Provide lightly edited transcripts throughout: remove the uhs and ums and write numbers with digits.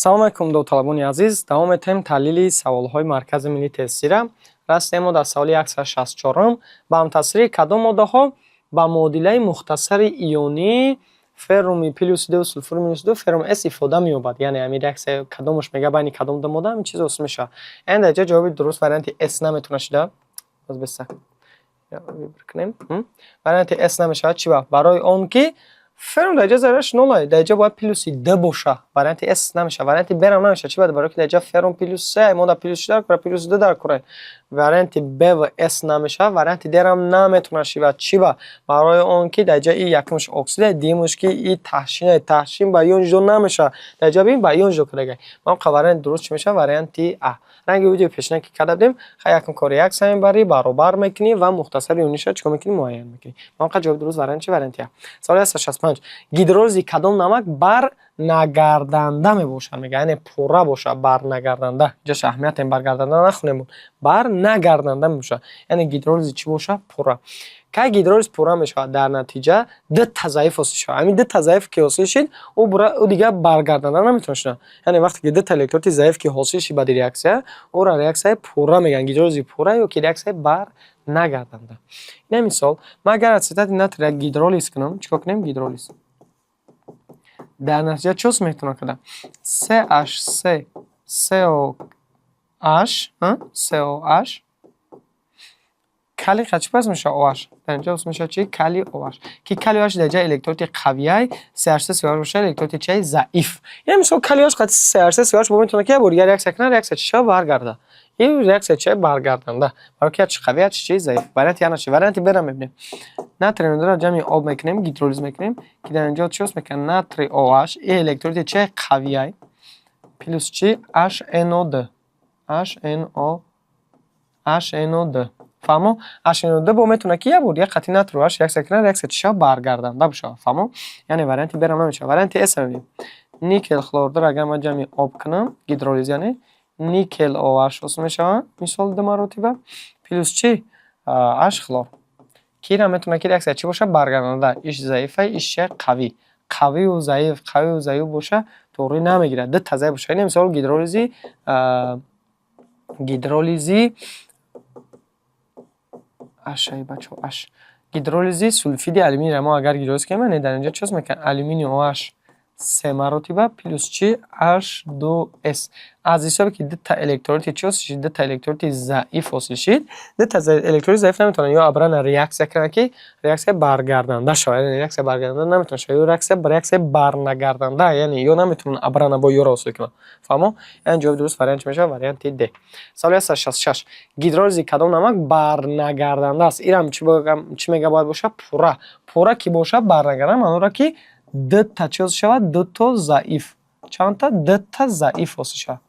салом алейкум довталабони азиз, давом метавем таҳлили саволҳои маркази миллии тестира. Растем мо дар саволи 164 ба ҳамтасири кадом моддаҳо ба муодилаи мухтасари ионӣ ферруми +2 сулфури -2 феррум С ифода меёбад. Яъне ҳамин реаксия кадомаш мега байни кадом ду модда ҳамин чиз ҳосил мешавад. Ин дар ҷо ҷавоби дуруст варианти С наметавона шуда. Варианти С намешавад чӣ ба? Барои он ки феррум дар ҷо зарараш 0, дар ҷо бояд +2 боша. Варианти С намешавад. Варианти Б ам намешавад. Чӣ ба? Барои ки дар ҷо феррум +3 модда +4 дар кора +2 дар кора. Варианти Б ва С намешавад. Варианти Д ам наметавона шуда. Чӣ ба? Барои он ки дар ҷо якумш оксид, дуюмш ки таҳшин ба ион ҷо намешавад. Дар ҷо бин ба ион ҷо кардагай. Ман варианти дуруст чӣ мешавад? Варианти А. ранги видео пешина ки карда будем, якум кори реаксия мебарӣ, баробар мекунӣ ва мухтасари иониша чикор мекунӣ? Муайян мекунӣ. Ман ҷавоби дуруст варианти чӣ? Варианти А. Саволи 165. Гидролизи кадом намак барнагарданда мебошад? Мега яъне пурра бошад, барнагарданда. ҷош аҳамияти баргарданда нахонем. Барнагарданда мебошад. Яъне гидролизи чӣ бошад? Пурра. Кай гидролиз пурра мешавад? Дар натиҷа дитта заиф ҳосил шавад. Ҳамин дитта заиф ки ҳосил шид, ӯ дигар баргарданда наметавонад шуда. Яъне вақте ки дитта электроди заиф ки ҳосил шид баъди реаксия, ӯро реаксияи пурра мегӯянд. Гидролизи пурра ё ки реаксияи барнагарданда. Ин мисол, ман агар ацетати натрия гидролиз кунам, чикор кунем? Гидролиз. Дар натиҷа чӣ ҳосил метавонад карда? CH кали чӣ пас мешавад? OH. Дар инҷо ҳосил мешавад чӣ? Кали OH. Ки кали OH дар ҷои электроди қавияи CH3COH бошад, электроди чӣ? Заиф. Ин мисол кали OH қати CH3COH бо метавонад ки бор реаксия кунад, реаксия чӣ шавад? Баргарда. Ин реаксия чӣ? Баргарданда. Барои ки чӣ қавия, чӣ заиф. Варианти А чӣ? Варианти Б ро мебинем. Натри ро ҷамъи об мекунем, гидролиз мекунем, ки дар инҷо чӣ ҳосил мекунад? Натри OH, ин электроди чӣ? Қавияи плюс чӣ? HNO2. фаҳмо? HNO2 бо метавонад ки як бор як қати натри OH реаксия кунад, реаксия чӣ шавад? Баргарданда бошад. фаҳмо? Яъне варианти Б ро намешавад. Варианти С ро мебинем. Никел хлоридро агар ман ҷамъи об кунам, гидролиз яъне никел OH ҳосил мешавад, мисол 2 маротиба, плюс чӣ? H хлор. Ки ин метавонад ки реаксия чӣ бошад? Баргарданда. Иш заифа, иш қавӣ. Қавию заиф боша, то'g'ri намегирад. Дитта заиф боша. Ин мисол гидролизи сульфиди алюминий мо агар гидролиз کنیم дар инҷо чӣ ҳосил мекунад? Алюминий OH 3 маротиба плюс чӣ? H2S. аз ҳисоби ки дитта электроди чӣ ҳосил шид? Дитта электроди заиф ҳосил шид. Дитта электроди заиф наметавонад ё абрана реаксия кунад ки реаксия баргарданда шавад. Яъне реаксия баргарданда наметавонад шавад. Ё реаксия барнагарданда, яъне ё наметавонад абрана бо ёро ҳосил кунад. фаҳмо? Ин ҷавоби дуруст вариант чӣ мешавад? Варианти Д. Саволи 166. Гидролизи кадом намак барнагарданда аст? Инам чӣ мега бояд бошад? Пурра. Пурра ки бошад барнагарданда маъноро ки дитта чӣ ҳосил шавад? Дутта заиф. Чандта? Дитта заиф ҳосил шавад.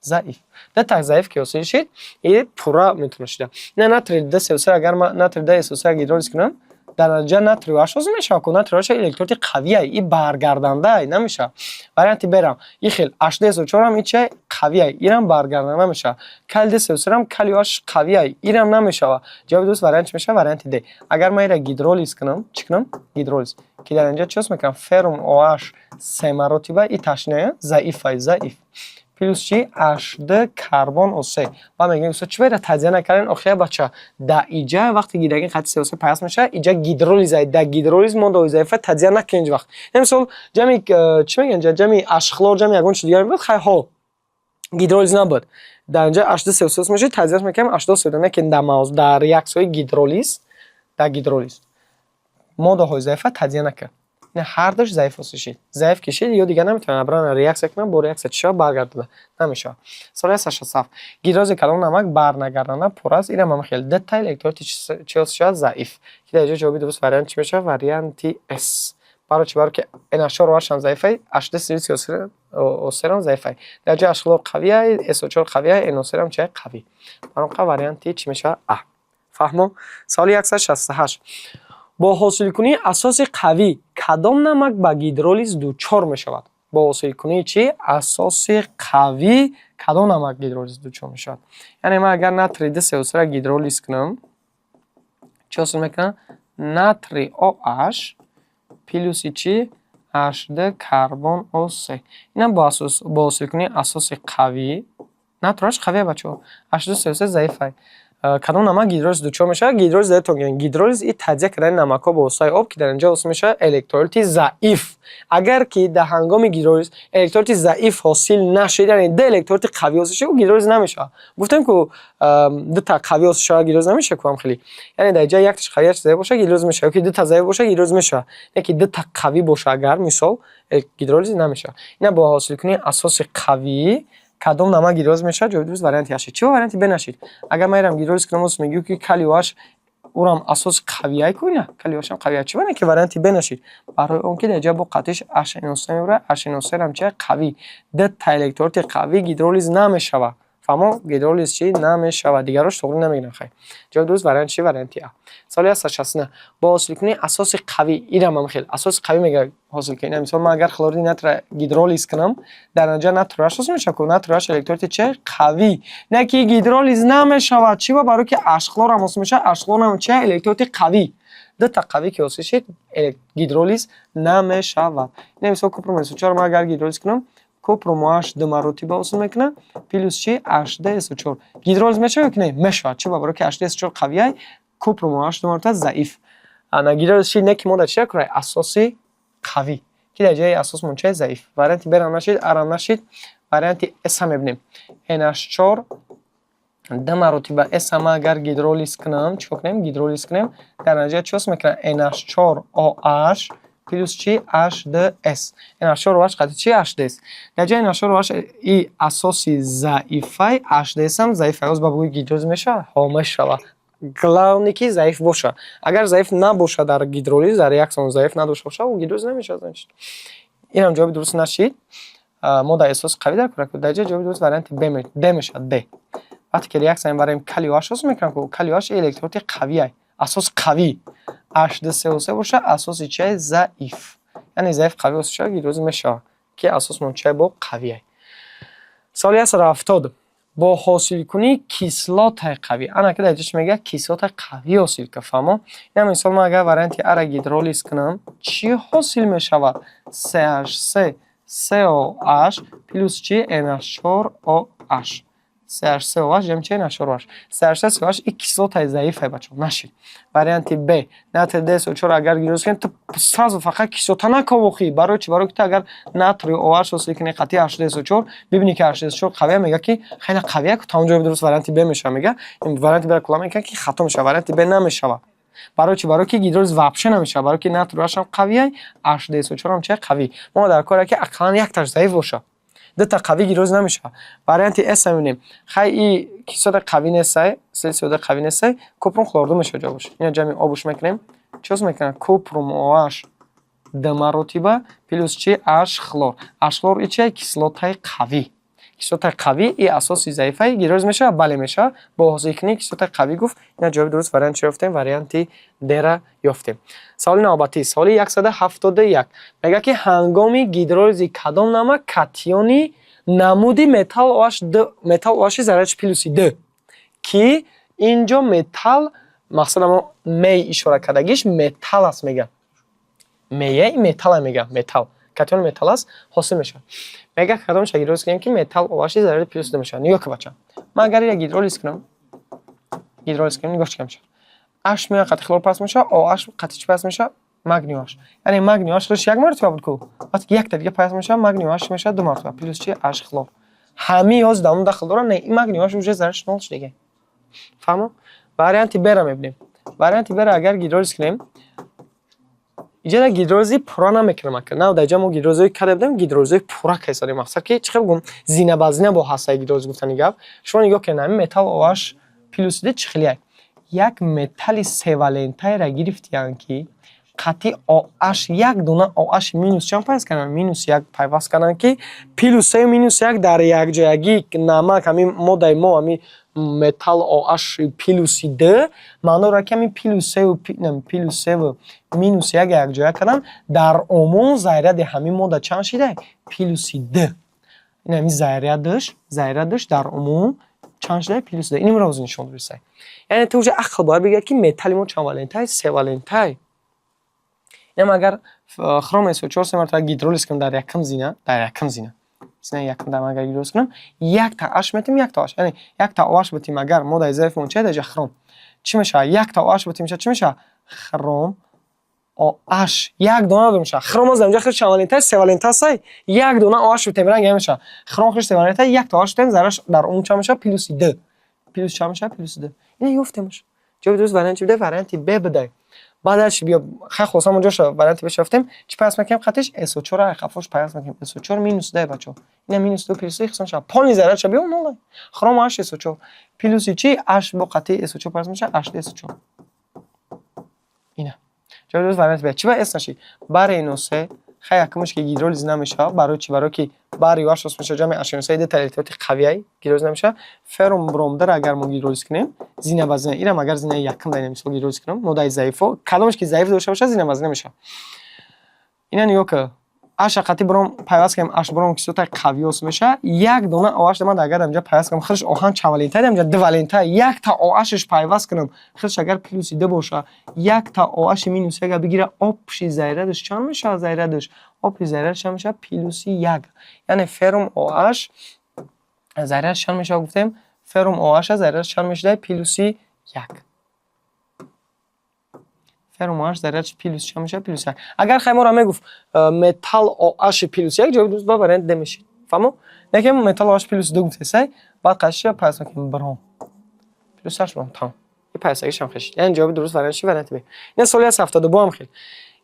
Заиф. Дитта заиф ки ҳосил шид, ин пурра метавонад шуда. Ин натри DSO3 агар натри DSO3 гидролиз кунам, дар натиҷа натри OH ҳосил мешавад. Натри OH электроди қавия, ин баргарданда намешавад. Варианти Б рам, ин хел H2SO4 ам ин чӣ? Қавия, инам баргарданда намешавад. Кали DSO3 ам кали OH қавия, инам намешавад. ҷавоби дуруст вариант чӣ мешавад? Варианти Д. агар ман инро гидролиз кунам, чӣ кунам? Гидролиз. Ки дар инҷо чӣ ҳосил мекунам? Феррум OH 3 маротиба, ин таҳшин заиф. плюс чӣ? H2 карбон O3. ва мегӯем чӣ байда таҷзия накардем? Охир бача, дар иҷа вақте ки дар қати CO3 пайваст мешавад, иҷа гидролиз аст. Дар гидролиз моддаҳои заифа таҷзия накунем ҳеҷ вақт. Мисол ҷамъи чӣ мегӯянд? Ҷамъи H хлор ҷамъи ягон чиз дигар мебуд, хай ҳол гидролиз набуд. Дар инҷа H2CO3 мешавад, таҷзия мекунем H2CO2, не ки дар реаксияҳои гидролиз, дар гидролиз моддаҳои заифа таҷзия накард. Не ҳар душ заиф ҳосил шид. Заиф ки шид, ё дигар наметавонад абрана реаксия кунад, бо реаксия чӣ шавад? Баргарданда намешавад. Соли 167. Гидролизи кадом намак барнагарданда пурра аст? Инам ҳам хел дитта электроди чӣ ҳосил шавад? Заиф. Ки дар ҷо ҷавоби дуруст вариант чӣ мешавад? Варианти С. Барои чӣ? Барои ки NH4OH ам заифай, H2CO3 ам заифай. Дар ҷои H хлор қавия, SO4 қавия, NO3 ам чӣ? Қавӣ. Барои варианти чӣ мешавад? А. фаҳмо? Соли 168. бо ҳосилкунии асоси қавӣ кадом намак ба гидролиз дучор мешавад? Бо ҳосилкунии чӣ? Асоси қавӣ кадом намак гидролиз дучор мешавад? Яъне ман агар натри DSO3 гидролиз кунам, чӣ ҳосил мекунам? Натри OH плюси чӣ? H2 карбон O3. اینا با سیلیکونی اساس قوی ناتورش قویه بچه‌ها. H2SO3 ضعیفه. کدام نمک گیدرولیز دچار میشه؟ گیدرولیز در تونگین گیدرولیز این تجزیه کردن نمک ها با واسطه آب که در اینجا واسه میشه الکترولیت ضعیف. اگر که در هنگام گیدرولیز الکترولیت ضعیف حاصل نشه یعنی ده الکترولیت قوی حاصل شه گیدرولیز نمیشه. گفتم که دو تا قوی حاصل شه گیدرولیز نمیشه کام خیلی. یعنی در اینجا یک تاش قوی ضعیف باشه گیدرولیز میشه که دو تا ضعیف باشه گیدرولیز میشه. یکی دو تا قوی باشه اگر مثال گیدرولیز نمیشه. اینا با حاصل کنی اساس قوی کدام نمک گیدرولیز میشه جوابش وارنتی هست. چه وارنتی بنشید؟ اگر ما ایرم گیدرولیز کنم میگم که کلیواش اورم اساس قویه کنه کلیواش هم قویه چه ولی که وارنتی بنشید برای اون که در با قطعش H2SO3 میبره H2SO3 هم چه قوی ده تا الکترولیت قوی گیدرولیز نمیشه فهمو گیدرولیز چی نمیشه دیگرش طوری نمیگن خیر جواب درست وارنتی چی وارنتی سالی است نه با حاصل کنی اساس قوی ایرم هم خیلی اساس قوی میگه حاصل کنی مثلا ما اگر خلوری نتر گیدرولیز کنم در اینجا نترش حاصل میشه که نترش الکترولیت چه قوی نه که گیدرولیز نمیشه چی با برای که اشخلور هم حاصل میشه اشخلور هم چه الکترولیت قوی دو تا قوی که حاصل شد گیدرولیز نمیشه نمیشه کپروم SO4 ما اگر گیدرولیز کنم کپروم H2 مراتب حاصل میکنه پلوس چی H2SO4 گیدرولیز میشه که نه میشه چه با برای که H2SO4 قویه کپروم H2 مراتب ضعیف انا گیدرولیز چی نه که ماده چه کنه اساسی قوی که در جای اساس منچه ضعیف وارنتی برام نشید ارام نشید وارنتی اس هم ببینیم NH4 دو مراتب اس هم اگر گیدرولیز کنم چه کنیم گیدرولیز کنیم در نتیجه چی هست میکنه NH4OH پلوس چی H2S NH4OH قطعی چی H2S در جای NH4OH ای اساسی ضعیفه H2S هم ضعیفه از با بگوی گیدرولیز میشه هامش شوه گلاونی که ضعیف باشه اگر ضعیف نباشه در گیدرولیز در ریاکسیون ضعیف نداشته باشه اون گیدرولیز نمیشه این هم جواب درست نشید ما در اساس قوی در کار کنیم در جواب درست وارنتی B میشه D وقتی که ریاکسیون برای کلیواش هست میکنم که کلیواش الکترولیت قویه اساس قوی H2SO3 باشه اساس چه ضعیف یعنی ضعیف قوی باشه گیدرولیز میشه که اساس منچه با قویه سالی است 70 با حاصل کنی کیسلات قوی انا که درجش میگه کیسلات قوی حاصل که فهمو یعنی مثلا ما اگر وارنتی ار گیدرولیز کنم چی حاصل میشه CH3 COH پلوس چی NH4OH CH3OH جمع چی NH4OH CH3COH این کیسلات ضعیفه بچه نشید وارنتی B ناتر SO4 اگر گیدرولیز کنی تو سازو فقط کیسلات نکوخی برای چی برای که اگر ناتری OH حاصل کنی قطعی H2SO4 ببینی که H2SO4 قویه میگه که خیلی قویه که تا اونجا درست وارنتی B میشه میگه این وارنتی B کلا میگه که خطا میشه وارنتی B نمیشه برای چی برای که گیدرولیز واپشه نمیشه برای که ناتری OH هم قویه H2SO4 هم چه قوی ما در کاره که اقلا یک تاش ضعیف باشه دو تا قوی گیدرولیز نمیشه وارنتی اس میبینیم خیلی کیسلات قوی نیست سلسیود قوی نیست کپروم خلوردو میشه جوابش اینا جمع آبش میکنیم چیز میکنه کپروم OH دو مراتب پلوس چی اش خلور ای چه کیسلات قوی کیسلات قوی ای اساسی ضعیفه گیدرولیز میشه بله میشه با حاصل کنی کیسلات قوی گفت اینا جواب درست وارنتی یافتیم وارنتی در یافتیم سوال نوبتی سوال 171 میگه که هنگام گیدرولیز کدام نمک کاتیونی نمودی متال OH ذرهش پلوس 2 که اینجا متال مقصد ما می اشاره کردگیش متال است میگه میه متال میگه متال کاتیون متال است حاصل میشه میگه کدامش گیدرولیز کنیم که متال OH ذره پلوس 2 میشه نگاه که بچه ما اگر یک گیدرولیز کنم نگاه چیکار میشه H میاد قطع خلور پس میشه OH قطع چی پس میشه مگنیوش یعنی مگنیوش خودش یک مرتبه بود که وقتی یک تا دیگه پس میشه مگنیوش میشه دو مرتبه پلوس چی H خلور همه از دامون داخل داره نه این مگنیوش وجه ذرهش نولش دیگه فهمو وارنتی برام ببینیم وارنتی بر اگر گیدرولیز کنیم اینجا گیدرولیزی پورا نمیکنم که نه در جا ما گیدرولیزی کرده بودیم گیدرولیزی پورا کیساری مقصد که چه بگم زینه بازینه با حسای گیدرولیز گفتن گفت شما نگاه کنید متال OH پلوس دی چخلیه یک متال سه والنتای را گرفتیان که قطعی OH یک دونه OH مینوس چند پیوست کنن مینوس یک پیوست کنن که پلوس سه مینوس یک در یک جایگی نمک همین ماده ما همین متال OH پلوس ده معنی را که همین پلوس سه و مینوس یک جای کردن در عموم ذره همین ماده چند شده پلوس ده این همین ذره داشت در عموم چند شده پلوس ده اینم را از نشون برسه یعنی تو عقل باید بگه که متال ما چند والنتای سه والنتای اینم اگر хром SO4 се мартаба гидролиз кунем дар якум зина, зина якум дар агар гидролиз кунем, як та H метим, як та H, яъне як та OH бутим агар моддаи заиф чӣ даҷа хром чӣ мешавад? Як та OH бутим чӣ мешавад? Хром OH. Як дона мешавад. Хром аз инҷа хиш шавалента се валента сай. Як дона OH бутим ранг мешавад. Хром хиш се валента як та OH бутим зараш дар ум чӣ мешавад? Плюс D. Плюс чӣ мешавад? Плюс D. Ина юфтемш. ҷавоби дуруст варианти буда варианти Б бидай. بعدش بیا خواستم اونجا وارنتی بشفتیم چی پس میکنیم خطش SO4 خفاش پیاس میکنیم SO4 مینوس 10 بچا اینا مینوس 2 پلس 1 خصوصا 5 ذره چه بیام نول خرم H SO4 پلس چی H با قطعی SO4 پس میشه H SO4 اینا جواب وارنتی به چی با اس نشی برای نوسه خیلی کمش که گیدرولیز نمیشه برای چی برای کی برای واش میشه جمع اشنوسای ده الکترولیت قویه گیدرولیز نمیشه فرم بروم در اگر ما گیدرولیز کنیم زینه وزنه ایرم اگر زینه یکم دایم مثلا گیدرولیز کنیم مودای ضعیفو کلامش که ضعیف داشته باشه زینه وزنه نمیشه اینا نیو که اش قطعی بروم پیوست کنیم اش بروم که صوت قوی اوس میشه یک دونه آواش من اگر اینجا پیوست کنم خرش آهن چوالینتا اینجا دوالینتا یک تا آواشش پیوست کنم خرش اگر پلوس ده باشه یک تا آواش مینوس یک بگیره آبشی زایردش چند میشه زایردش آبی زایردش چند میشه پلوس یک یعنی فرم آواش زایردش چند میشه گفتیم فرم آواش زایردش چند میشه پلوس یک فرم OH ذره‌اش پلوس چند میشه پلوس یک اگر خیلی را میگفت متال OH پلوس یک جواب درست با وارد نمیشه فهمو نکیم متال OH پلوس دو گفته سای بعد قشیا پس میکنیم برام پلوس 8 برام تمام این پس اگه شم خشید یعنی جواب درست وارد شی وارد بی این سوالی از 72 هم خیلی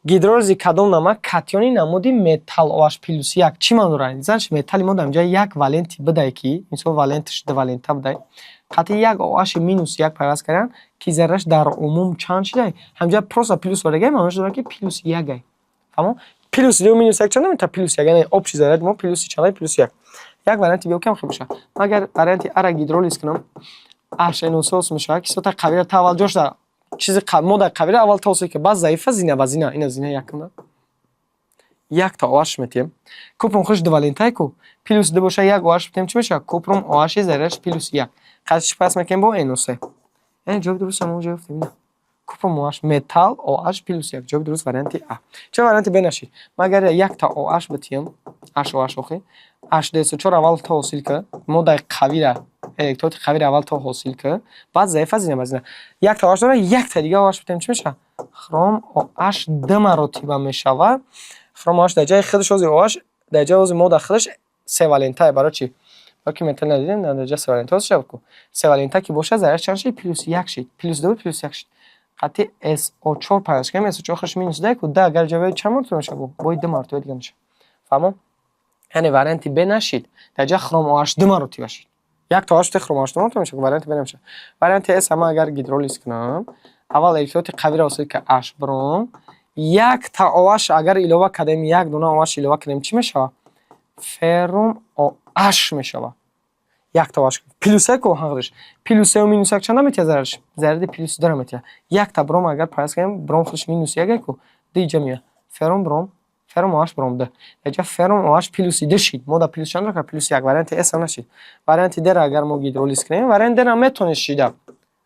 گیدرولیز کدام نمک کاتیونی نمودی متال OH پلوس یک چی منظورن زنش متال ما دم جای یک والنتی بده کی مثلا والنتش دو والنتا بده قطعی یک OH مینوس یک پیوست کردن که ذره‌اش در عموم چند شده همجا پروسا پلوس ورگه معنیش داره که پلوس یک فهمو پلوس دو مینوس یک چند میشه پلوس یک یعنی آبشی ذره ما پلوس چند پلوس یک وارنتی بیو کم خوب میشه مگر وارنتی ارا گیدرولیز کنم اش انوسوس میشه که صوت قوی تاول جوش داره چیز مود قوی اول توصیه که بعد ضعیفه زینه و زینه اینا زینه یکم داره یک تا OH میتیم کوپروم خوش دو والنتای کو پلوس دو باشه یک OH میتیم چی میشه کوپروم OH ذره‌اش پلوس یک قطعش پس میکنیم با انوسه این جواب درست همون جواب میده کوپروم OH متال OH پلوس یک جواب درست وارنتی A چه وارنتی B نشید مگر یک تا OH بتیم HOH اوکی H2SO4 اول تا حاصل که مودای قوی را الکترود قوی را اول تا حاصل که بعد ضعیف از این وزنه یک تا OH داره یک تا دیگه OH بتیم چی میشه خرم OH دو مراتب میشه و خرم OH در جای خودش از OH در جای از مود خودش سه والنتا برای چی باکی متل ندیدیم در درجه سه والنتا شد کو سه والنتا که باشه ذره‌اش چند شد پلوس یک شد پلوس دو پلوس یک شد قطعی SO4 پیدا کنیم SO4 خش مینوس ده کو ده اگر جواب چند مرتبه میشه باید دو مرتبه دیگه میشه فهمو یعنی وارنتی B نشید در جای خرم OH دو مرتبه شد یک تا OH خرم OH دو مرتبه میشه وارنتی B نمیشه وارنتی S اما اگر گیدرولیز کنم اول الکترود قوی را واسه که H بروم یک تا OH اگر علاوه کردیم یک دونه OH علاوه کنیم چی میشه فرم OH میشه یک تا OH پلوس یک هنگرش پلوس و مینوس یک چند میتونه ذره‌اش ذره پلوس داره میتونه یک تا بروم اگر پس کنیم بروم خودش مینوس یک کو دیگه میاد فرم OH بروم ده اینجا فرم OH پلوس ده شید مود پلوس چند را پلوس یک وارنتی اس نشید وارنتی در اگر ما گیدرولیز کنیم وارنتی در نمیتونه شید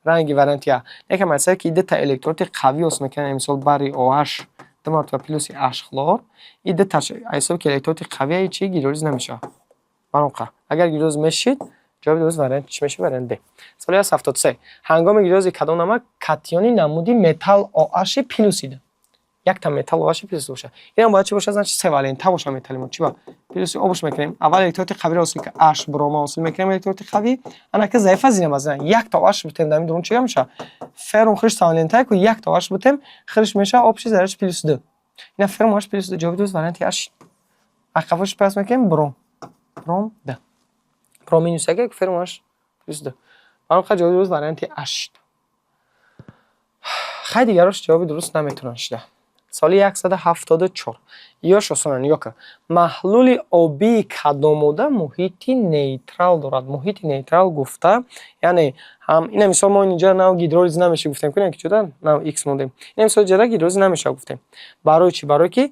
رنگی وارنتی ها نکه مثلا که ده تا الکترود قوی اوس میکنه مثلا برای OH دو مرتبه پلوس H خلور این ده تا ایسو که الکترود قوی چی گیدرولیز نمیشه برونقه اگر گیدرولیز میشید جواب درست وارنت چی میشه وارنت ده سوال 73 هنگام گیدرولیز کدام نمک کاتیونی نمودی متال OH پلوسیده یک تا متال OH پلوس باشه اینم باید چی باشه زن سه والنتا باشه متال ما چی با پلوس اوبش میکنیم اول الکترود قوی را وصل که H بروم وصل میکنیم الکترود قوی انا که ضعیف از این وزن یک تا OH بتیم دمی درون چی میشه فرم خرش والنتا کو یک تا OH بتیم خرش میشه آبش ذره‌اش پلوس دو اینا فرم OH پلوس دو جواب درست وارنتی H عقبش پس میکنیم بروم ده بروم مینوس یک فرم OH پلوس دو برام خیلی جواب درست وارنتی H خیلی دیگرش جواب درست نمیتونن شده سال 174 یا شوسانن یا که محلول آبی کداموده محیطی نیترال دارد محیط نیترال گفته یعنی هم این مثال ما اینجا نو گیدرولیز نمیشه گفتیم کنیم که چطور نو ایکس مونده این مثال جدا گیدرولیز نمیشه گفتیم برای چی برای که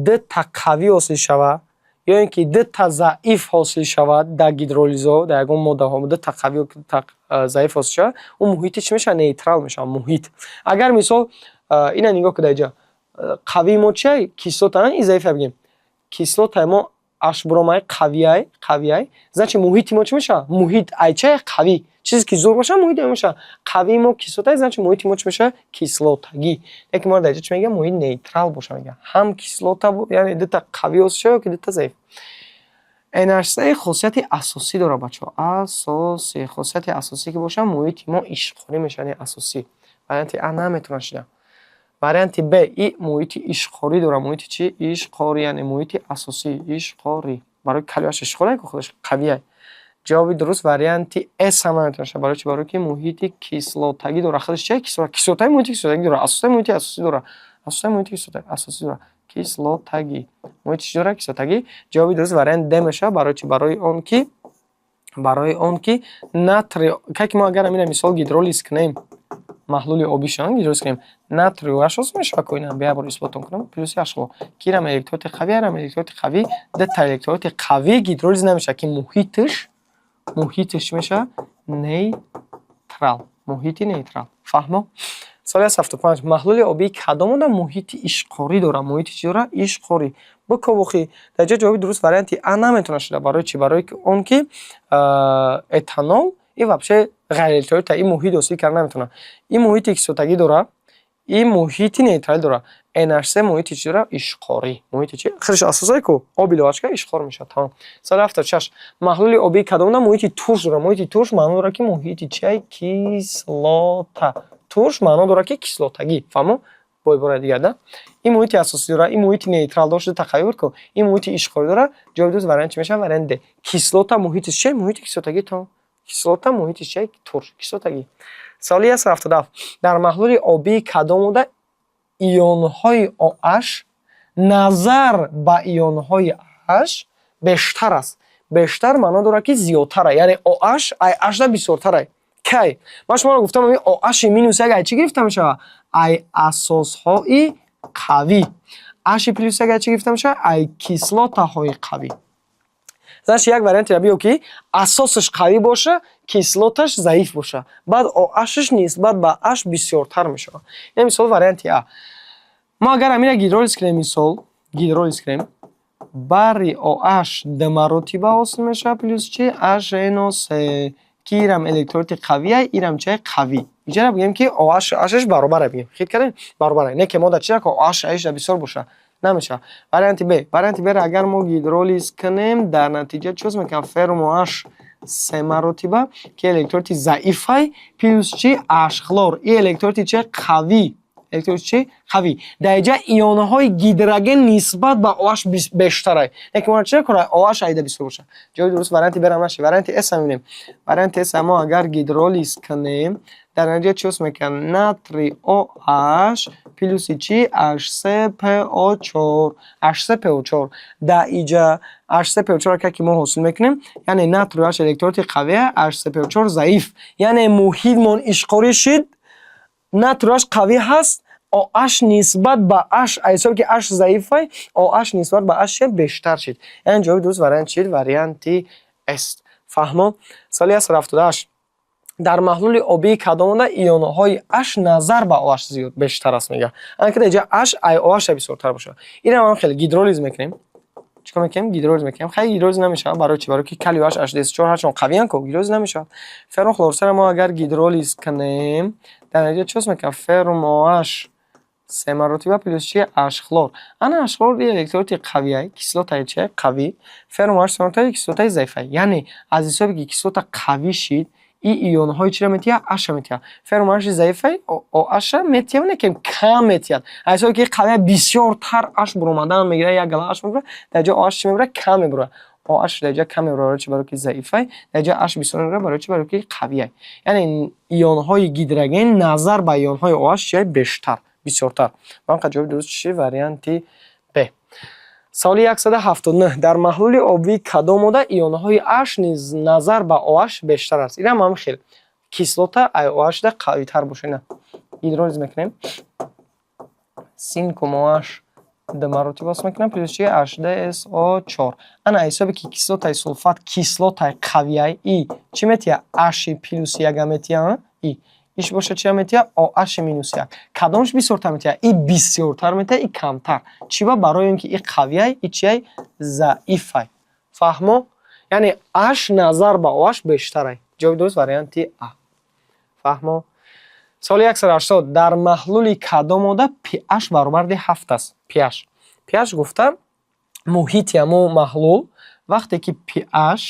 ده تا قوی حاصل شود یا اینکه ده تا ضعیف حاصل شود در گیدرولیزا در یگان ماده ها ده تا قوی و تا ضعیف حاصل شود اون محیط چی میشه نیترال میشه محیط اگر مثال اینا نگاه کنید اینجا қавии мо чиай? Кислота, и заифа бигем. Кислота мо ашбромай қавиай. Значит муҳити мо чӣ мешавад? Муҳит айчай қавӣ. Чизе ки зур боша муҳит мешавад. Қавии мо кислота, значит муҳити мо чӣ мешавад? Кислотагӣ. Лекин мо дар ҷо чӣ мегӯям? Муҳит нейтрал боша мегӯям. Ҳам кислота яъне дута қавӣ ҳостад ёки дута заиф. NH3 хосияти асосӣ дорад бачаҳо. Асосӣ. Хосияти асосӣ ки боша муҳити мо ишқорӣ мешавад, асосӣ. Варианти А наметавонад шуда. Варианти Б и муҳити ишқорӣ дорад. Муҳити чӣ? Ишқорӣ, яъне муҳити асосӣ, ишқорӣ. Барои калиаш ишқорӣ ки худаш қавия. ҷавоби дуруст варианти С ҳам наметавонад шуда. Барои чӣ? Барои ки муҳити кислотагӣ дорад. Худаш чӣ? Кислота. Кислотаи муҳити кислотагӣ дорад. Асосаи муҳити асосӣ дорад. Асосаи муҳити кислотагӣ асосӣ дорад. Кислотагӣ. Муҳити чӣ дорад? Кислотагӣ. ҷавоби дуруст вариант Д мешавад. Барои чӣ? Барои он ки натри, как мо агар амина мисол гидролиз кунем, маҳлули обишон гидролиз кунем, натри ҳашос мешавад ко ина бия бор исботон кунам. плюси ҳашо. Кирам электроди қавӣ, арам электроди қавӣ, дата электроди қавӣ гидролиз намешавад ки муҳитиш чӣ мешавад? Нейтрал. Муҳити нейтрал. Фаҳмо? Соли 75. Маҳлули обии кадом ода муҳити ишқорӣ дорад? Муҳити чӣ дорад? Ишқорӣ. Букавухи. Дар ҷо ҷавоби дуруст варианти А наметавонад шуда. Барои чӣ? Барои он ки этанол и вообще ғайриэлектролит ин муҳит ҳосил карда наметавонад. Ин муҳити кислотагӣ дорад, ин муҳити нейтралӣ дорад. NH3 муҳити чӣ дорад? Ишқорӣ. муҳити чӣ? Худаш асосае ку оби иловачка ишқор мешавад. Тамом. Соли 76. Маҳлули обии кадом ода муҳити турш дорад? Муҳити турш маъно дорад ки муҳити чӣ? Кислота. Турш маъно дорад ки кислотагӣ. Фаҳмо? Бо ибораи дигар да. Ин муҳити асосӣ дорад, ин муҳити нейтрал дошт тақайюр ку. Ин муҳити ишқорӣ дорад. ҷавоби дуруст вариант чӣ мешавад? Вариант Д. Кислота муҳитиш чӣ? Муҳити кислотагӣ. Тамом. Кислота муҳитиш чӣ? Турш. Кислотагӣ. Соли 177. Дар маҳлули обии кадом ода ионҳои OH назар ба ионҳои H бештар аст. Бештар маъно дорад ки зиёдтар аст. Яъне OH ай H да бисёртар аст. Кай? Ман шуморо гуфтам ин OH минус 1 ай чӣ гирифта мешавад? Ай асосҳои қавӣ. H плюс 1 ай чӣ гирифта мешавад? Ай кислотаҳои қавӣ. Значит як варианти ра биё ки асосаш қавӣ боша, кислоташ заиф боша. Баъд OH-ш нисбат ба H бисёртар мешавад. Ин мисол варианти А. Мо агар амина гидролиз кунем, мисол гидролиз кунем, бари OH д маротиба ҳосил мешавад плюс чӣ? HNO3 ки ирам электроди қавия, ирам чӣ? Қавӣ. Иҷара бигем ки OH баробар бигем. Хит кардем? Баробар. Не ки мо да чӣ? OH да бисёр боша. Намешавад. Варианти Б. Варианти Б ра агар мо гидролиз кунем, дар натиҷа чӣ мекунам? Феррум OH 3 маротиба ки электроди заифай плюс чӣ? H хлор. И электроди чӣ? Қавӣ. Электроди чӣ? Қавӣ. Дар ҷа ионҳои гидроген нисбат ба OH бештарай. Лекин мо чӣ кунем? OH айда бисёр боша. ҷавоби дуруст варианти Б ра наши. Варианти С мебинем. Варианти С мо агар гидролиз кунем, дар натиҷа чӣ мекунам? Натри OH плюси чӣ? HCPO4. HCPO4. Дар иҷа HCPO4 ка ки мо ҳосил мекунем, яъне натри OH электроди қавия, HCPO4 заиф. Яъне муҳитмон ишқорӣ шид, натри OH қавӣ ҳаст, OH нисбат ба H айсоби ки H заифай, OH нисбат ба H бештар шид. Яъне ҷавоби дуруст вариант чӣ? Варианти С. Фаҳмо? Соли 178. Дар маҳлули обии кадом ода ионҳои H назар ба OH зиёд бештар аст мега. Анки дар ҷа H ай OH бисёртар бошад. Ина мо хеле гидролиз мекунем. چیکار میکنیم؟ گیدروز میکنیم. خیلی گیدروز نمیشه. برای چی؟ برای که کالیو اش HD4 هرچون قوی ان کو گیدروز نمیشه. فرم خلورسر ما اگر گیدرولیز کنیم در نتیجه چیز میکنه؟ فرم اش 3 مرتبه پلوس چیه؟ اش خلور. انا اش خلور یه الکترولیت قویه، کیسلوتای چیه؟ قوی. فرم اش 3 مرتبه کیسلوتای ضعیفه. یعنی از حسابی که کیسلوت قوی شید این ایون های چی را میتیه؟ اش میتیه. فرم اش ضعیفه او اش میتیه نه که کم میتیه. از حسابی که قوی بسیار تر اش برومدن میگیره یک گلا اش میبره در جا اش چی میبره؟ کم میبره. او اش در جا کم میبره برای چی؟ برای که ضعیفه. در جا اش بسیار میبره برای چی؟ برای که قویه. یعنی ایون های گیدروژن نظر به ایون های او اش چیه؟ بیشتر بسیارتر. من جواب درست چی؟ واریانتی ب. سوالی 179 در محلول آبی کدام ماده ایون‌های H نیز نظر به OH بیشتر است. این هم خیلی کیسلوتا OH ده قوی تر باشه. نه هیدرولیز میکنیم 5OH ده مراتب است میکنم پلوس چیه HDSO4. انا حسابی که کیسلوتا سولفات کیسلوتا قویه ای چی میتیه H پلوس یک میتیه ای иш боша чия метия OH минус 1. Кадомш бисёртар метия? И бисёртар метия, и камтар. Чиба барои он ки и қавияй, и чияй заифай. Фаҳмо? Яъне H назар ба OH бештарай. ҷавоби дуруст варианти А. фаҳмо? соли 180 дар маҳлули кадом мода pH баробари 7 аст. pH гуфта муҳити ҳамон маҳлул вақте ки pHш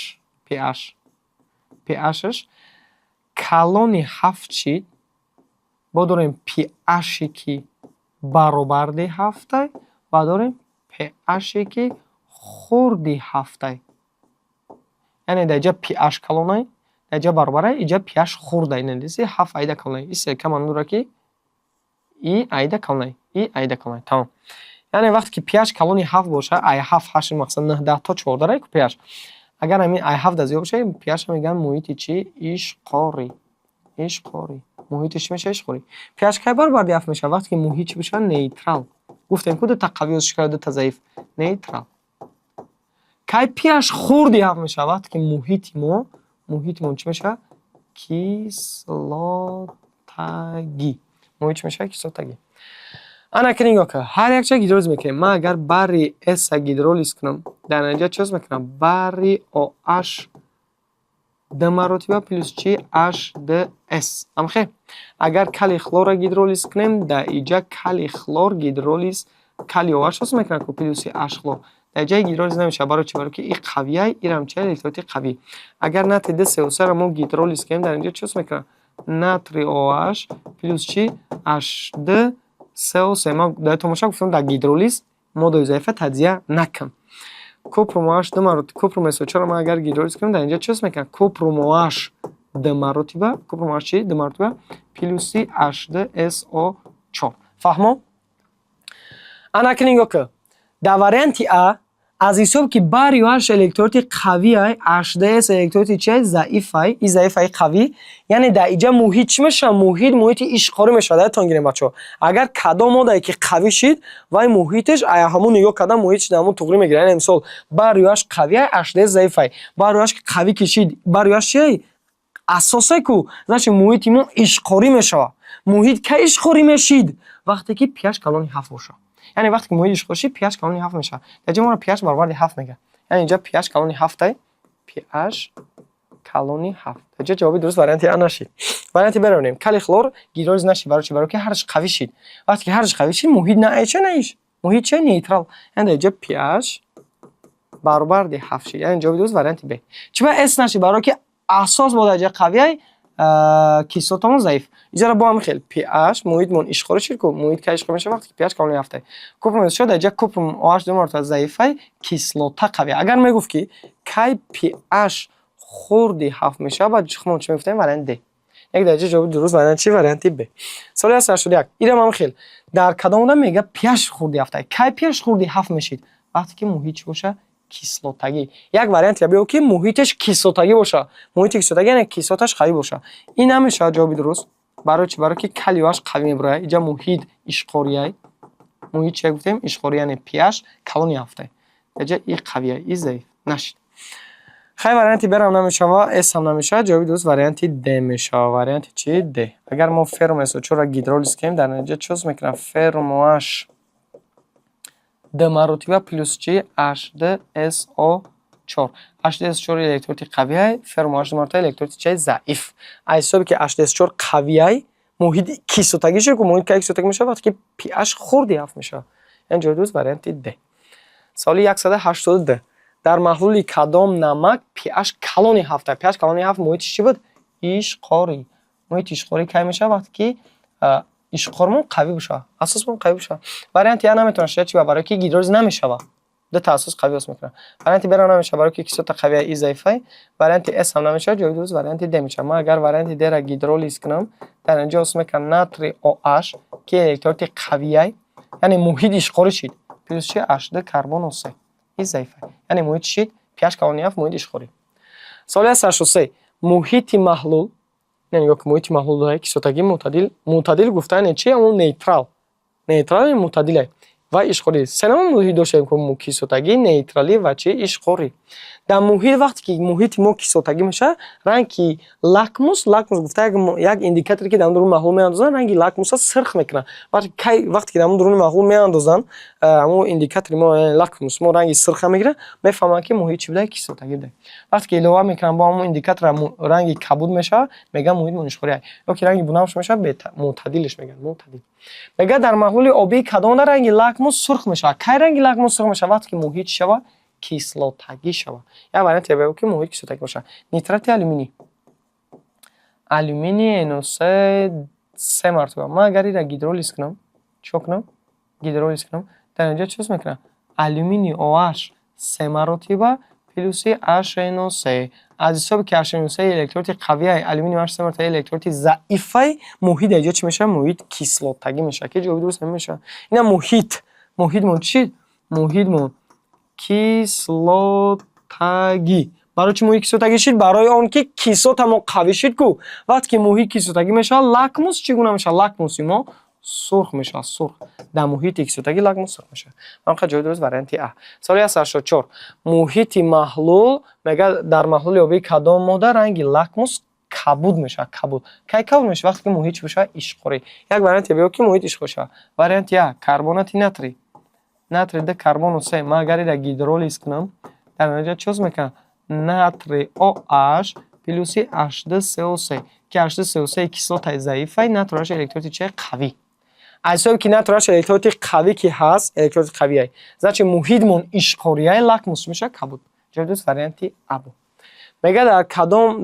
калони 7 шид, мо дорем pH ки баробари 7 ва дорем pH ки хурди 7. яъне дар ҷа pH калонай, дар ҷа баробарай, иҷа pH хурдай надиси 7 айда калонай. Исе каман дура ки и айда калонай, и айда калонай. Тамом. яъне вақте ки pH калони 7 боша, ай 7 8 мақсад 9 10 то 14 ай pH. агар ҳамин ай 7 да зиёд боша, pH меган муҳити чӣ? Ишқори. муҳити чӣ меша? Ишқори. pH кай баробари 7 меша? вақте ки муҳит чӣ боша? Нейтрал. гуфтем ку дута қавӣ шикар дута заиф. Нейтрал. кай pH хурди 7 меша? вақте ки муҳитимон чӣ меша? Кислотагӣ. муҳит чӣ меша? Кислотагӣ. ана ки нигоҳ кун. ҳар як ҷа гидролиз мекунем. ман агар барри S гидролиз кунам, дар натиҷа чӣ мекунам? барри OH д маротиба плюс чи HDS. амхе агар кали хлора гидролиз кунем, дар иҷа кали хлор гидролиз кали OH ҳос мекунам ку плюси H хлор. дар ҷаи гидролиз намеша. барои чӣ? барои ки и қавияй, ирам чӣ? Электролити қавӣ. агар натри ДСО3 мо гидролиз кунем, дар инҷа чӣ ҳос мекунам? натри OH плюс чи HDSO3. ма дар томоша гуфтам дар гидролиз моддаи заифа таҷзия накун. купрум OH д маротиба купрум СО4 ма агар гидролиз кунем, дар инҷа чӣ ҳос мекунам? купрум OH д маротиба купрум OH чи? д маротиба плюси HDSO4. фаҳмо? ана ки нигоҳ кун. дар варианти А аз ҳисоб ки барри OH электролити қавиай, HDS электролити чӣ? заифай. и заифай қавӣ. яъне дар иҷа муҳит чӣ меша? муҳити ишқорӣ мешавад. дадатон гирем бачаҳо. агар кадом моддае ки қавӣ шид, вай муҳиташ ҳамон нигоҳ кардан муҳиташ дар ҳамон туғрӣ мегирад. яъне мисол барри OH қавиай, HDS заифай. барри OH ки қавӣ кишид, барри OH чӣ? асосай ку. значит муҳити мо ишқорӣ мешавад. муҳит ка ишқорӣ мешид? вақте ки pH калони 7 боша. яъне вақте ки муҳит ишқорӣ шид, pH калони 7 мешавад. дар ҷа мо pH баробари 7 мегӯяд. яъне инҷа pH калони 7 pH калони 7. дар ҷа ҷавоби дуруст варианти А нашид. варианти Б равонем. кали хлор гидролиз нашид. барои чӣ? барои ки ҳараш қавӣ шид. вақте ки ҳараш қавӣ шид, муҳит наиш. муҳит чӣ? нейтрал. яъне дар ҷа pH баробари 7 шид. яъне ҷавоби дуруст варианти Б. чиба S нашид? барои ки асос бо дар ҷа қавияй, кислотамон заиф. иҷара бо ҳам хел pH муҳитмон ишқорӣ шид ку муҳит ка ишқорӣ мешавад вақте ки pH калони 7. купрум шуд дар ҷа купрум OH д маротиба заифай, кислота қавӣ. агар мегуфт ки кай pH хурди 7 мешавад, мо чӣ мегуфтем? варианти Д. як дар ҷа ҷавоби дуруст варианти чӣ? варианти Б. соли 181 ирам ҳам хел. дар кадом модда мега pH хурди 7. кай pH хурди 7 мешид? вақте ки муҳит чӣ боша? кислотагӣ. як вариант ябиё ки муҳиташ кислотагӣ боша. муҳити кислотагӣ яъне кислоташ қавӣ боша. ин намешавад ҷавоби дуруст. барои чӣ? барои ки кали OH қавӣ мебарояд. иҷа муҳит ишқорияй. муҳит чӣ гуфтем? ишқорӣ яъне pH калони 7. иҷа и қавияй, и заиф нашид. хай варианти Б рам намешава, S ҳам намешавад. ҷавоби дуруст варианти Д мешава. варианти чӣ? Д. агар мо феррум СО4 гидролиз кунем, дар натиҷа чӣ ҳос мекунам? феррум OH д маротиба плюс чи? HDSO4. HDSO4 электролити қавияй, феррум OH д маротиба электролити чӣ? заиф. аз ҳисоби ки HDSO4 қавияй, муҳит кислотагӣ шид ку муҳит ка кислотагӣ мешавад вақте ки pH хурди 7 мешавад. яъне ҷавоби дуруст варианти Д. соли 182 дар маҳлули кадом намак pH калони 7. pH калони 7 муҳити чӣ буд? ишқорӣ. муҳити ишқорӣ кай мешавад? вақте ки ишқормон қавӣ боша, асосмон қавӣ боша. варианти А наметавонад шуда чӣ? барои ки гидролиз намешавад. дута асос қавӣ ҳос мекунад. варианти Б ра намешавад, барои ки кислота қавия и заифай. варианти С ҳам намешавад. ҷавоби дуруст варианти Д мешавад. ман агар варианти Д ра гидролиз кунам, дар инҷа ҳос мекунам натри OH ки электролити қавияй, яъне муҳит ишқорӣ шид плюс чи? HD карбону 3 и заифай. яъне муҳит шид pH калони 7 муҳит ишқорӣ. соли 183 муҳити маҳлул, яъне ё ки муҳити маҳлул дорад кислотагӣ мӯътадил гуфта, яъне чи? ҳамон нейтрал. мӯътадилай. ва ишқорӣ. Се навбар муҳит доштем ки мо кислотагӣ, нейтралӣ ва чи ишқорӣ. Дар муҳит вақте ки муҳити мо кислотагӣ мешавад, ранги лакмус гуфта як индикаторе ки дар дуруни маҳлул меандозанд, ранги лакмуса сирх мекунад. Вақте ки дар дуруни маҳлул меандозанд, ҳамон индикатори мо лакмус мо ранги сирха мегирад, мефаҳманд ки муҳит чӣ будааст, кислотагӣ будааст. Вақте ки илова мекунанд бо ҳамон индикатор ранги кабуд мешавад, мегӯянд муҳит ишқорӣ аст. Ёки ранги бунавш мешавад, мӯътадилш мегӯянд, мӯътадил. Мегӯяд дар маҳлули обии кадомда ранги лакмус сурх мешавад. Кай ранги лакмус сурх мешавад? Вақте ки муҳит шавад кислотагӣ шавад. Як варианти бо ки муҳит кислотагӣ бошад. Нитрати алюминий. Алюминий NO3 3 мартаба. Ман агар ира гидролиз кунам, чико кунам? Гидролиз кунам, дар инҷа чиз мекунам? Алюминий OH 3 маротиба плюси HNO3. аз ҳисоби ки HNO3 электрodi қавия, алюминий OH 3 маротиба электрodi заифай, муҳит дар инҷа чӣ мешавад? муҳит кислотагӣ мешавад. Ки ҷавоби дуруст мешавад. Ина муҳитмон чӣ? Муҳитмон кислотагӣ. барои чӣ муҳит кислотагӣ шид? Барои он ки кислотамон қавӣ шид ку. Вақте ки муҳит кислотагӣ мешавад, лакмус чӣ гуна мешавад? Лакмуси мо сурх мешавад, сурх. Дар муҳити кислотагӣ лакмус сурх мешавад. Ман ҷавоби дуруст варианти А. Соли 184. Муҳити маҳлул мегӯяд дар маҳлули обии кадом модда ранги лакмус кабуд мешавад, кабуд. Кай кабуд мешавад? Вақте ки муҳит чӣ бошад? Ишқорӣ. Як варианти биё ки муҳит ишқорӣ шавад. Варианти А. Карбонати натрий. Натрий д карбону 3. Ман агар ира гидролиз кунам, дар натиҷа чӣ мекунад? Натрий OH плюси H2SO3. ки H2SO3 кислотаи заифай, натрий OH электроди чӣ? Қавӣ. аз ҳисоби ки натрий OH электроди қавӣ ки ҳаст, электроди қавиай. Значит муҳитмон ишқорияй, лакмус мешавад кабуд. Ҷавоби дуруст варианти А буд. Мегӯяд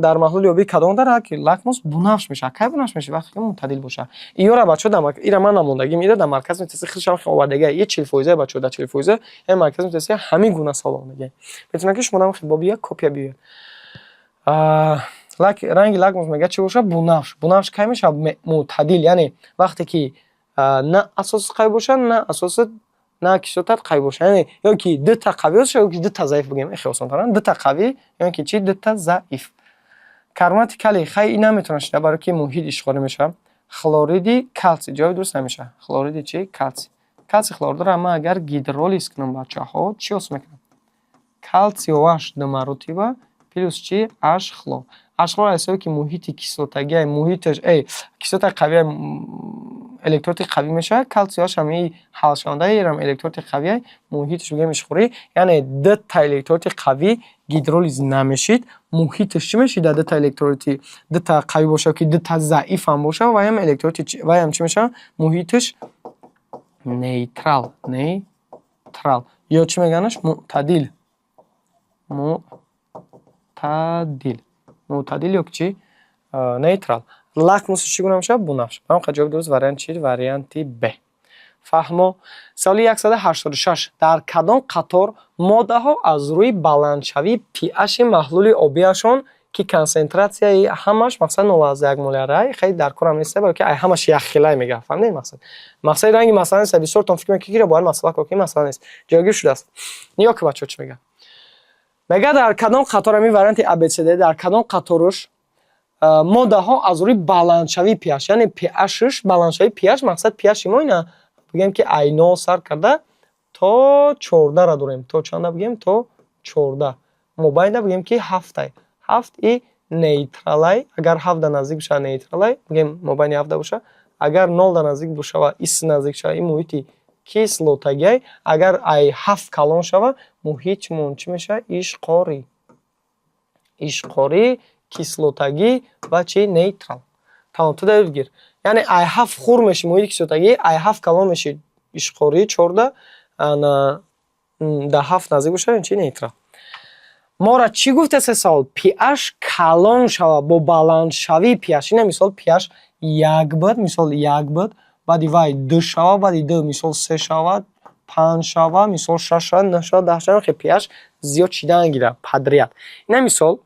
дар маҳлули обии кадом дар лакмус бунавш мешавад. Кай бунавш мешавад? Вақте ки мӯътадил бошад. Иёра бачаҳо ира ман намондагим, ира дар маркази мутахассис хеле овардагиа. 40% бачаҳо дар 40% ин маркази мутахассис ҳамин гуна суол овардагиа. Метавонад ки шумо нам боби як копия биёред. ранги лакмус мегӯяд чӣ бошад? Бунавш. Бунавш кай мешавад? мӯътадил, яъне вақте ки на асоси қавӣ бошад, на асоси на кислотат қавӣ бошад. Яъне ёки дута қавӣ бошад, ёки дута заиф бигем. Хеле осонтар. Дута қавӣ ёки чӣ? Дута заиф. Карбонати калий хай ин наметавонад шуда, барои ки муҳит ишқорӣ мешавад. хлориди калтсий. ҷавоби дуруст намешавад. хлориди чӣ? Калтсий. Калтсий хлоридро ман агар гидролиз кунам бачаҳо, чӣ ҳосил мекунам? Калтсий OH 2 маротиба плюс чӣ? H хлор. H хлор аз ҳисоби ки муҳити кислотагиай, муҳиташ кислотаи қавиай электроди қавӣ мешавад. Калтсий OH ҳам ҳалшавандаи электроди қавиай, муҳиташ бигем ишқорӣ, яъне дута электроди қавӣ гидролиз намешид, муҳиташ чӣ мешид? Дута электроди дута қавӣ бошад ки дута заиф ҳам бошад, вай ҳам электроди вай ҳам чӣ мешавад? Муҳиташ нейтрал. Нейтрал. ё чӣ мегӯяндаш? Мӯътадил. Мӯътадил ёки чӣ? Нейтрал. лакмус чӣ гуна мешавад? Бунавш. Ман ҷавоби дуруст варианти чӣ? Варианти Б. фаҳмо. соли 186. дар кадом қатор моддаҳо аз рӯи баландшавии pH маҳлули обиашон ки консентратсияи ҳамаш мақсад 0,1 молярай хеле дар корам нест, барои ки ҳамаш яххилай мегӯяд. Фаҳмидед мақсад? Мақсади ранги масъала нест. Бисёртон фикр мекунед ки бояд масъала кор, ки масъала нест. ҷойгир шудааст. ниё ки бачаҳо чӣ мегӯяд? мегӯяд дар кадом қатор, ҳамин варианти ABCD, дар кадом қаторош моддаҳо аз рӯи баландшавии pH, яъне pH-ш баландшавии pH, мақсад pH мо ина бигем ки айно сар карда то 14 ра дорем. То чанда бигем? То 14. мобайда бигем ки 7-ай. 7 и нейтралай. Агар 7 да наздик бошад нейтралай, бигем мобайни 7 бошад. Агар 0 да наздик бошад, ис наздик шава, ин муҳити кислотагиай. Агар ай 7 калон шава, муҳитмон чӣ мешавад? Ишқорӣ. Ишқорӣ, кислотагӣ ва чӣ? Нейтрал. Тамом, ту давид гир. Яъне ай 7 хур меши муҳити кислотагӣ, ай 7 калон меши ишқорӣ, 14 да 7 наздик бошад, ин чӣ? Нейтрал. мора чӣ гуфтасе савол? pH калон шава бо баландшавии pH. Ина мисол pH 1 буд, мисол 1 буд, баъди вай 2 шава, баъди 2 мисол 3 шава, 5 шава, мисол 6 шава, 9 шава, 10 шава, хе pH зиёд чидан гира падрияд. Ина мисол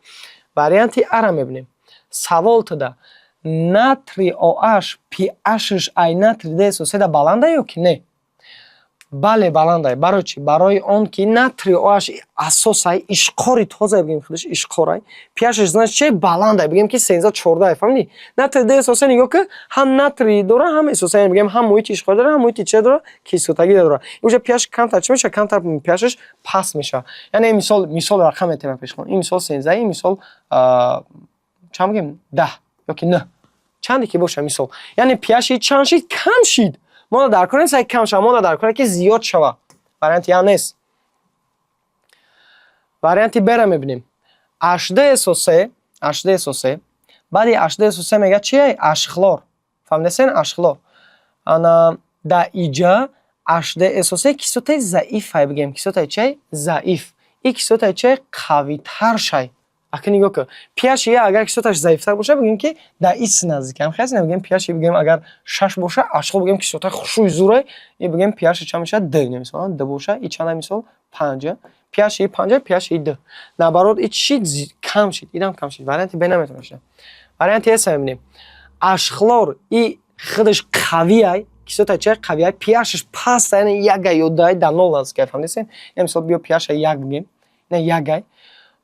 варианти А-ра мебинем. савол туда натрий OH pH-ш ай натрий DSO3 баланда ё ки не? бале баландай. барои чӣ? Барои он ки натри оаш асосай ишқори тоза бигем худаш ишқорай. pH значит чи баландай бигем ки 13-14 фаҳмидӣ? Натри д асосан нигоҳ ки ҳам натри дора, ҳам асосан бигем ҳам муҳити ишқор дора, ҳам муҳити чӣ дора? Кислотагӣ дора. Уже pH камтар чӣ меша? Камтар pH паст меша. Яъне мисол рақам метавонам пеш кунам. Ин мисол 13, ин мисол чанд бигем 10 ёки 9. чанде ки боша мисол. Яъне pH чанд шид? Кам шид. мо дар кор нест кам шава, мо дар кор ки зиёд шава. Варианти А нест. варианти Б-ра мебинем. H2SO3, H2SO3. баъди H2SO3 мега чи? Ашхлор. фаҳмидасен? Ашхлор. ана да иҷа H2SO3 кислотаи заифай бигем. Кислотаи чи? Заиф. И кислотаи чи? Қавитар шай. ака нигоҳ ки pH агар кислоташ заифтар боша бигем ки да ис наздикам. хес бигем pH бигем агар 6 боша, ашхлор бигем кислота хушуи зурай, и бигем pH чанд меша? 2 мисол. 2 боша, и чанд мисол? 5. pH 5, pH 2. наоборот ич шид кам шид, идам кам шид. варианти Б наметавонад бошад. варианти С мебинем. ашхлор и худаш қавиай, кислота чи? Қавиай, pH паст, яъне 1 ё 2 да 0 наздикай. фаҳмидасен? мисол биё pH 1 бигем. не 1.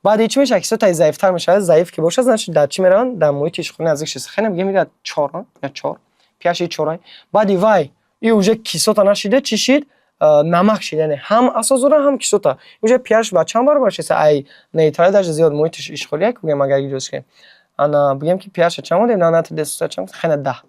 баъди чӣ мешавад? Кислотаи заифтар мешавад. заиф ки бошад, значит дар чӣ мераванд? Дар муҳити ишқори наздик шист. хеле бигем ин 4 я 4. pH 4. баъди вай и уже кислота нашида чӣ шид? намак шид. яъне ҳам асос дора, ҳам кислота. уже pH ба чанд баробар шист? ай нейтрали даже зиёд муҳити ишқори як бигем агар гирёз кунем. ана бигем ки pH чанд будем? натри десота чанд? хеле 10.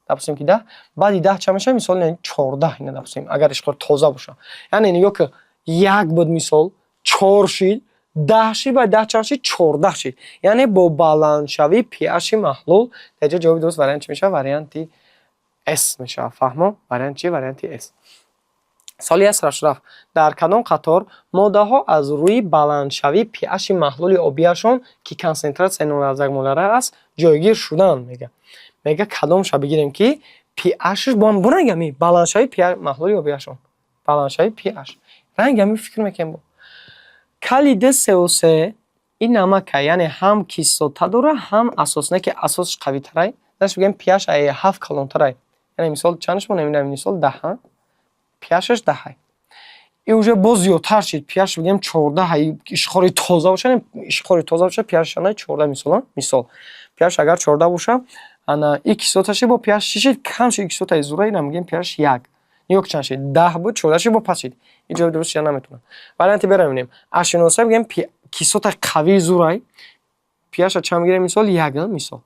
допустим ки 10. баъди 10 чанд мешавад? мисол 14 ина допустим агар ишқори тоза боша. яъне нигоҳ ки 1 буд мисол 4 шид, 10 шид, ба 10 чанд шид? 14 шид. яъне бо баландшавии pH маҳлул дар ҷои ҷавоби дуруст вариант чӣ мешавад? варианти S мешавад. фаҳмо? вариант чӣ? варианти S. соли С рафт. дар кадом қатор моддаҳо аз рӯи баландшавии pH маҳлули обиашон ки консентратсияи 0,1 молара аст ҷойгир шуданд. мега кадомша бигирем ки pH бо ҳам бурангами баландшавии pH маҳлули обиашон. баландшавии pH. рангами фикр мекунем бо калиди CO3 ин намака, яъне ҳам кислота дора, ҳам асос, не ки асосш қавитарай. значит бигем pH ай 7 калонтарай. яъне мисол чандш монем? мисол 10. pH 10. и уже боз зиёдтар шид. pH бигем 14. ишқори тоза боша, ишқори тоза боша pH чанд? 14 мисол. мисол pH агар 14 боша, ана и кислоташи бо pH чӣ шид? Кам шид. кислотаи зура ина мегем pH 1. нигоҳ ки чанд шид? 10 буд, 14 шид, бо паст шид. ин ҷавоби дуруст чия наметавонам. варианти Б-ра мебинем. H2SO3 бигем кислота қавии зурай. pH чанд мегирем? мисол 1 мисол.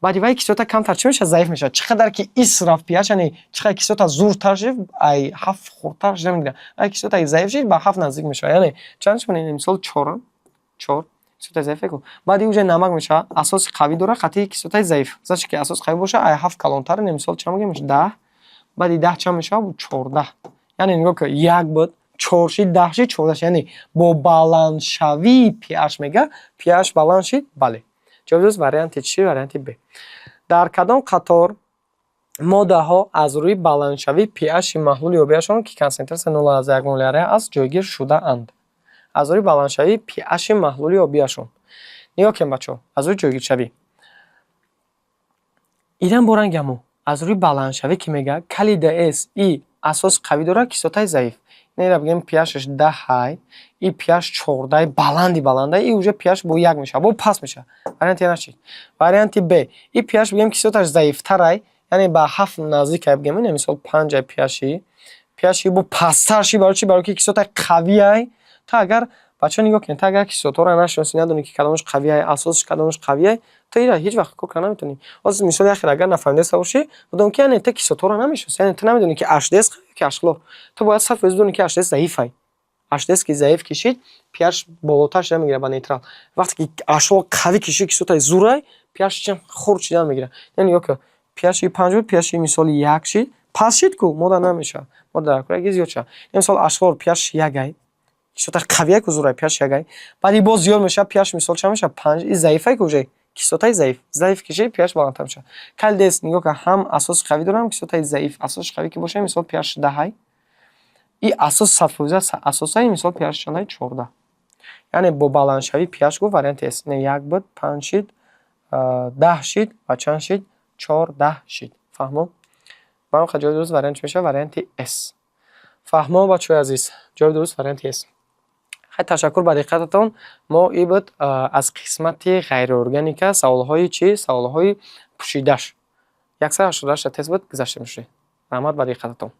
баъди вай кислота камтар чӣ мешавад? заиф мешавад. чӣ қадар ки ис рафт pH, яъне чӣ қадар кислота зуртар шид, ай 7 хурдтар шида мегирад. ай кислотаи заиф шид, ба 7 наздик мешавад. яъне чандш монем? мисол 4. 4. кислотаи заиф ку. баъди уже намак мешавад. асоси қавӣ дора, қатъи кислотаи заиф. значит ки асоси қавӣ боша, ай 7 калонтар, мисол чанд мегирем? 10. баъди 10 чанд мешавад? 14. яъне нигоҳ ки 1 буд, 4 шид, 10 шид, 14 шид. яъне бо баландшавии pH мега pH баланд шид. бале. ҷавоби дуруст варианти чӣ? варианти Б. дар кадом қатор моддаҳо аз рӯи баландшавии pH маҳлули обиашон ки консентратсияи 0,1 молара аст ҷойгир шудаанд. аз рӯи баландшавии pH маҳлули обиашон. нигоҳ кунем бачаҳо. аз рӯи ҷойгиршавӣ. идам бо рангаму. аз рӯи баландшавӣ ки мега калида S и асос қавӣ дора, кислотаи заиф. нера бигем pH 10 и pH 14 баланда и уже pH бо 1 мешавад, бо паст мешавад. варианти А чӣ? варианти Б. и pH бигем кислоташ заифтарай, яъне ба 7 наздикай бигем. ин мисол 5 pH бо пасттар ши. барои чӣ? барои ки кислотаи қавиай. та агар бачаҳо нигоҳ кунед, та агар кислотаро нашиносӣ, надонӣ ки кадомаш қавиай, асосш кадомаш қавиай, то ира ҳеҷ вақт кор карда наметавонӣ. ҳозир мисоли ахир агар нафаҳмидаста бошӣ, будон ки яъне та кислотаро намешиносӣ, яъне та намедонӣ ки H2S қавӣ ки ашхлор. то бояд 100% донӣ ки H2S заифай. H2S ки заиф кишид, pH болотар шида мегирад ба нейтрал. вақте ки ашхлор қавӣ кишид, кислотаи зурай, pH чам хурд шида мегирад. яъне нигоҳ ки pH 5 буд, pH мисоли 1 шид, паст шид ку модда намешавад. модда дар кораги зиёд шавад. мисол ашхлор pH 1 кислотаи қавиай ку зурай pH 1. баъди боз зиёд мешавад, pH мисол чанд мешавад? 5. и заифай ку уже кислотаи заиф кишид, pH баландтар мешавад. калида S нигоҳ ки ҳам асоси қавӣ дора, ҳам кислотаи заиф. асоси қавӣ ки боша, мисол pH 10. и асос 100% асосай, мисол pH чанд? 14. яъне бо баландшавии pH гуфт варианти S. не 1 буд, 5 шид, 10 шид ва чанд шид? 14 шид. фаҳмо? барои ҷавоби дуруст вариант чӣ мешавад? варианти S. фаҳмо бачаҳои азиз, ҷавоби дуруст варианти с. خیلی تشکر برای دقتتان. ما ای بود از قسمت غیر ارگانیکا سوالهای چی؟ سوالهای پوشیدش 188 تست بود گذشته میشه. رحمت برای دقتتان.